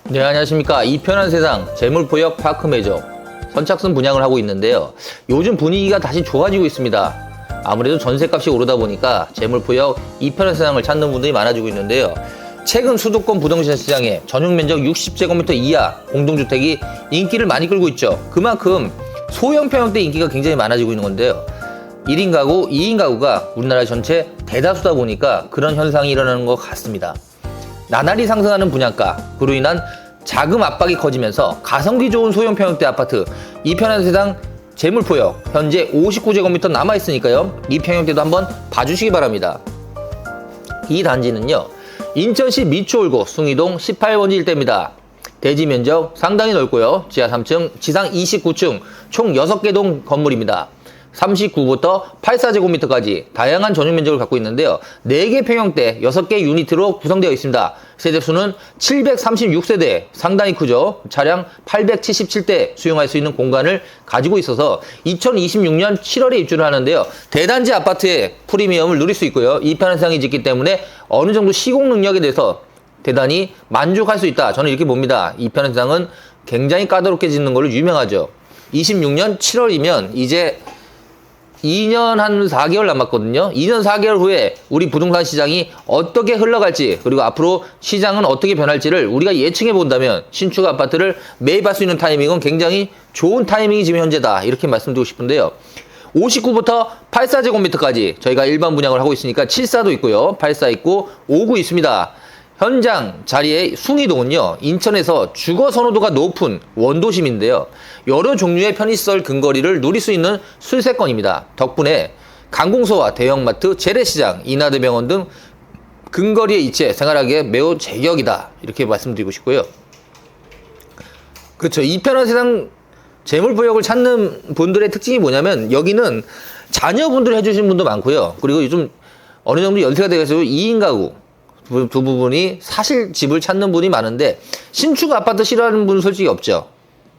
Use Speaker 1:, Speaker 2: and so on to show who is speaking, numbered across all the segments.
Speaker 1: 네, 안녕하십니까. 이 편한 세상 재물포역 파크 매점 선착순 분양을 하고 있는데요. 요즘 분위기가 다시 좋아지고 있습니다. 아무래도 전세값이 오르다 보니까 재물포역 이 편한 세상을 찾는 분들이 많아지고 있는데요. 최근 수도권 부동산 시장에 전용 면적 60제곱미터 이하 공동주택이 인기를 많이 끌고 있죠. 그만큼 소형 평형대 인기가 굉장히 많아지고 있는 건데요. 1인 가구, 2인 가구가 우리나라 전체 대다수다 보니까 그런 현상이 일어나는 것 같습니다. 나날이 상승하는 분양가, 그로 인한 자금 압박이 커지면서 가성비 좋은 소형 평형대 아파트 이 편한 세상 재물포역 현재 59제곱미터 남아있으니까요. 이 평형대도 한번 봐주시기 바랍니다. 이 단지는요, 인천시 미추홀구 숭이동 18번지 일대입니다. 대지 면적 상당히 넓고요. 지하 3층, 지상 29층, 총 6개 동 건물입니다. 39부터 84제곱미터까지 다양한 전용 면적을 갖고 있는데요. 4개 평형대, 6개 유니트로 구성되어 있습니다. 세대수는 736세대, 상당히 크죠. 차량 877대 수용할 수 있는 공간을 가지고 있어서 2026년 7월에 입주를 하는데요. 대단지 아파트의 프리미엄을 누릴 수 있고요. 이 편한 세상이 짓기 때문에 어느 정도 시공 능력에 대해서 대단히 만족할 수 있다. 저는 이렇게 봅니다. 이 편한 세상은 굉장히 까다롭게 짓는 걸로 유명하죠. 26년 7월이면 이제 2년 한 4개월 남았거든요. 2년 4개월 후에 우리 부동산 시장이 어떻게 흘러갈지, 그리고 앞으로 시장은 어떻게 변할지를 우리가 예측해 본다면 신축 아파트를 매입할 수 있는 타이밍은 굉장히 좋은 타이밍이 지금 현재다. 이렇게 말씀드리고 싶은데요. 59부터 84제곱미터까지 저희가 일반 분양을 하고 있으니까 74도 있고요. 84 있고 59 있습니다. 현장 자리의 숭이동은요, 인천에서 주거 선호도가 높은 원도심인데요. 여러 종류의 편의시설 근거리를 누릴 수 있는 술세권입니다. 덕분에 관공서와 대형마트, 재래시장, 인하대병원 등 근거리에 위치해 생활하기에 매우 제격이다. 이렇게 말씀드리고 싶고요. 그렇죠. 이 편한 세상 재물포역을 찾는 분들의 특징이 뭐냐면, 여기는 자녀분들 해주신 분도 많고요. 그리고 요즘 어느 정도 연세가 돼서 2인 가구 두 부분이 사실 집을 찾는 분이 많은데, 신축 아파트 싫어하는 분은 솔직히 없죠.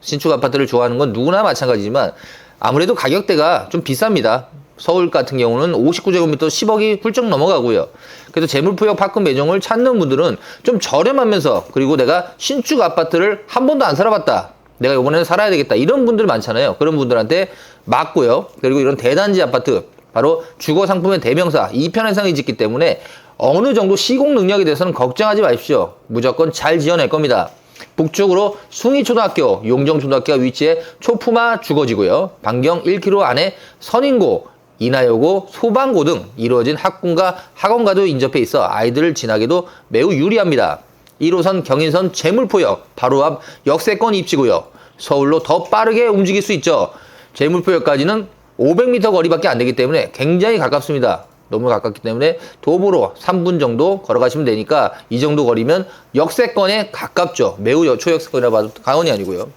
Speaker 1: 신축 아파트를 좋아하는 건 누구나 마찬가지지만 아무래도 가격대가 좀 비쌉니다. 서울 같은 경우는 59제곱미터 10억이 훌쩍 넘어가고요. 그래서 재물포역 파크 매종을 찾는 분들은 좀 저렴하면서, 그리고 내가 신축 아파트를 한 번도 안 살아봤다, 내가 이번에는 살아야 되겠다, 이런 분들 많잖아요. 그런 분들한테 맞고요. 그리고 이런 대단지 아파트, 바로 주거 상품의 대명사 이 편한 세상이 짓기 때문에 어느 정도 시공 능력에 대해서는 걱정하지 마십시오. 무조건 잘 지어낼 겁니다. 북쪽으로 숭이초등학교, 용정초등학교가 위치해 초품화 주거지고요. 반경 1km 안에 선인고, 인하여고, 소방고 등 이루어진 학군과 학원과도 인접해 있어 아이들을 지나기도 매우 유리합니다. 1호선 경인선 재물포역 바로 앞 역세권 입지고요. 서울로 더 빠르게 움직일 수 있죠. 재물포역까지는 500m 거리밖에 안 되기 때문에 굉장히 가깝습니다. 너무 가깝기 때문에 도보로 3분 정도 걸어가시면 되니까 이 정도 거리면 역세권에 가깝죠. 매우 초역세권이라 봐도 과언이 아니고요.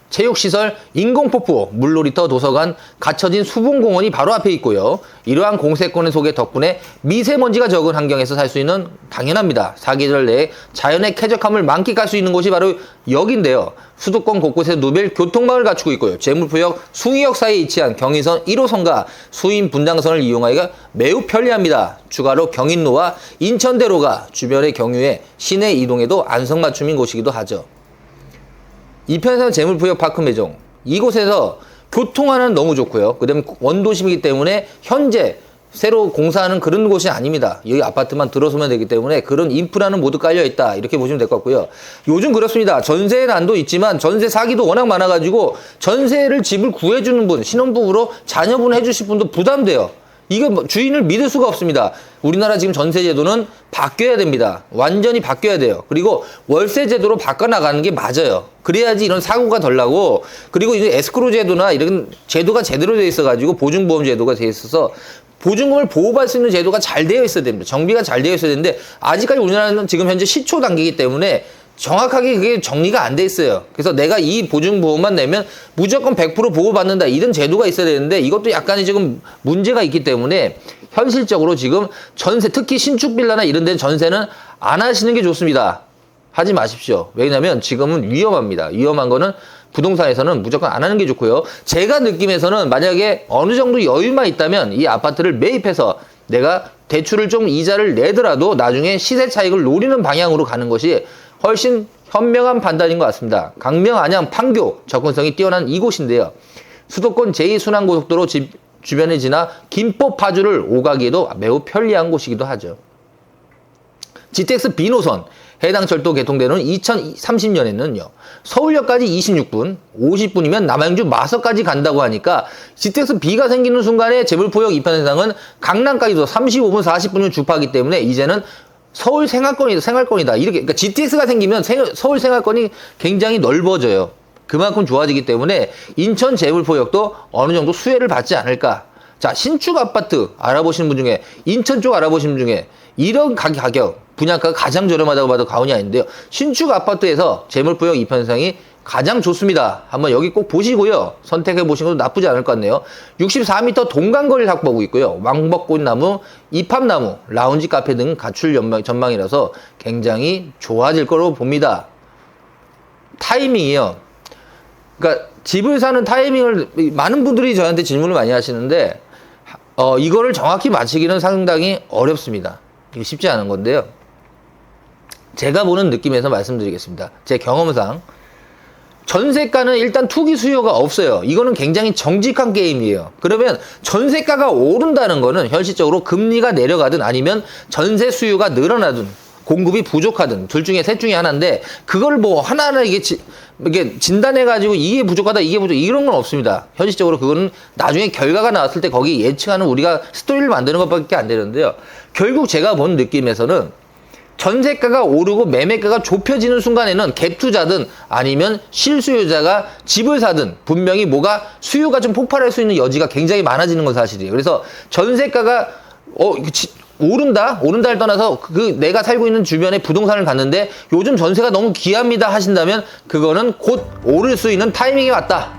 Speaker 1: 체육시설, 인공폭포, 물놀이터, 도서관, 갖춰진 수분공원이 바로 앞에 있고요. 이러한 공세권의 소개 덕분에 미세먼지가 적은 환경에서 살 수 있는, 당연합니다, 사계절 내에 자연의 쾌적함을 만끽할 수 있는 곳이 바로 여기인데요. 수도권 곳곳에 누빌 교통망을 갖추고 있고요. 재물포역 숭이역 사이에 위치한 경인선 1호선과 수인 분당선을 이용하기가 매우 편리합니다. 추가로 경인로와 인천대로가 주변의 경유해 시내 이동에도 안성맞춤인 곳이기도 하죠. 이 편에서는 재물포역 파크 매종, 이곳에서 교통하는 너무 좋고요. 그 다음에 원도심이기 때문에 현재 새로 공사하는 그런 곳이 아닙니다. 여기 아파트만 들어서면 되기 때문에 그런 인프라는 모두 깔려있다, 이렇게 보시면 될 것 같고요. 요즘 그렇습니다. 전세 난도 있지만 전세 사기도 워낙 많아가지고 전세를 집을 구해주는 분, 신혼부부로 자녀분 해주실 분도 부담돼요. 이거 뭐 주인을 믿을 수가 없습니다. 우리나라 지금 전세 제도는 바뀌어야 됩니다. 완전히 바뀌어야 돼요. 그리고 월세 제도로 바꿔나가는 게 맞아요. 그래야지 이런 사고가 덜 나고, 그리고 이제 에스크로 제도나 이런 제도가 제대로 되어 있어가지고 보증보험 제도가 되어 있어서 보증금을 보호받을 수 있는 제도가 잘 되어 있어야 됩니다. 정비가 잘 되어 있어야 되는데 아직까지 우리나라는 지금 현재 시초 단계이기 때문에 정확하게 그게 정리가 안 돼 있어요. 그래서 내가 이 보증보험만 내면 무조건 100% 보호받는다, 이런 제도가 있어야 되는데 이것도 약간의 지금 문제가 있기 때문에 현실적으로 지금 전세, 특히 신축 빌라나 이런 데는 전세는 안 하시는 게 좋습니다. 하지 마십시오. 왜냐면 지금은 위험합니다. 위험한 거는 부동산에서는 무조건 안 하는 게 좋고요. 제가 느낌에서는 만약에 어느 정도 여유만 있다면 이 아파트를 매입해서 내가 대출을 좀 이자를 내더라도 나중에 시세 차익을 노리는 방향으로 가는 것이 훨씬 현명한 판단인 것 같습니다. 강명, 안양, 판교 접근성이 뛰어난 이곳인데요. 수도권 제2순환고속도로 주변에 지나 김포, 파주를 오가기에도 매우 편리한 곳이기도 하죠. GTX B노선 해당 철도 개통되는 2030년에는요. 서울역까지 26분, 50분이면 남양주 마석까지 간다고 하니까 GTX B가 생기는 순간에 재물포역 이편 세상은 강남까지도 35분, 40분이면 주파하기 때문에 이제는 서울 생활권이다. 이렇게, 그러니까 GTX가 생기면 서울 생활권이 굉장히 넓어져요. 그만큼 좋아지기 때문에 인천 재물포역도 어느 정도 수혜를 받지 않을까. 자, 신축 아파트 알아보시는 분 중에, 인천 쪽 알아보시는 분 중에 이런 가격, 분양가가 가장 저렴하다고 봐도 과언이 아닌데요. 신축 아파트에서 재물포역 이편상이 가장 좋습니다. 한번 여기 꼭 보시고요. 선택해 보시는 것도 나쁘지 않을 것 같네요. 64m 동간거리를 확보하고 있고요. 왕벚꽃나무, 이팝나무, 라운지 카페 등 가출 전망이라서 굉장히 좋아질 거로 봅니다. 타이밍이요. 그러니까 집을 사는 타이밍을 많은 분들이 저한테 질문을 많이 하시는데 이거를 정확히 맞히기는 상당히 어렵습니다. 이게 쉽지 않은 건데요. 제가 보는 느낌에서 말씀드리겠습니다. 제 경험상 전세가는 일단 투기 수요가 없어요. 이거는 굉장히 정직한 게임이에요. 그러면 전세가가 오른다는 거는 현실적으로 금리가 내려가든 아니면 전세 수요가 늘어나든 공급이 부족하든 둘 중에 셋 중에 하나인데 그걸 뭐 하나하나 이게 진단해가지고 이게 부족하다 이게 부족 이런 건 없습니다. 현실적으로 그거는 나중에 결과가 나왔을 때 거기 예측하는 우리가 스토리를 만드는 것밖에 안 되는데요. 결국 제가 본 느낌에서는 전세가가 오르고 매매가가 좁혀지는 순간에는 갭 투자든 아니면 실수요자가 집을 사든 분명히 뭐가 수요가 좀 폭발할 수 있는 여지가 굉장히 많아지는 건 사실이에요. 그래서 전세가가 오른다를 떠나서 내가 살고 있는 주변에 부동산을 갔는데 요즘 전세가 너무 귀합니다 하신다면 그거는 곧 오를 수 있는 타이밍이 왔다.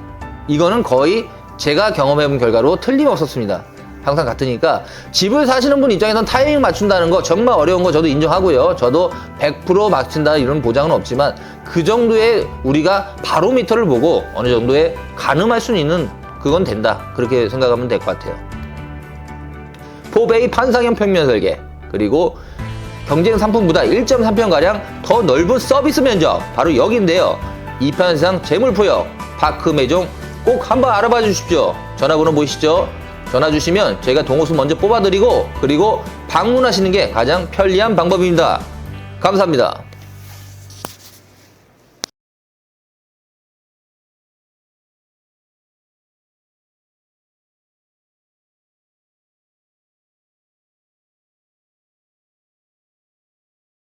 Speaker 1: 이거는 거의 제가 경험해본 결과로 틀림없었습니다. 항상 같으니까 집을 사시는 분 입장에선 타이밍 맞춘다는 거 정말 어려운 거 저도 인정하고요. 저도 100% 맞춘다 이런 보장은 없지만 그 정도의 우리가 바로미터를 보고 어느 정도의 가늠할 수 있는 그건 된다. 그렇게 생각하면 될 것 같아요. 4베이 판상형 평면 설계 그리고 경쟁 상품보다 1.3평가량 더 넓은 서비스 면적 바로 여기인데요. 이편세상 재물포역 파크 매종 꼭 한번 알아봐 주십시오. 전화번호 보이시죠? 전화 주시면 저희가 동호수 먼저 뽑아드리고 그리고 방문하시는 게 가장 편리한 방법입니다. 감사합니다.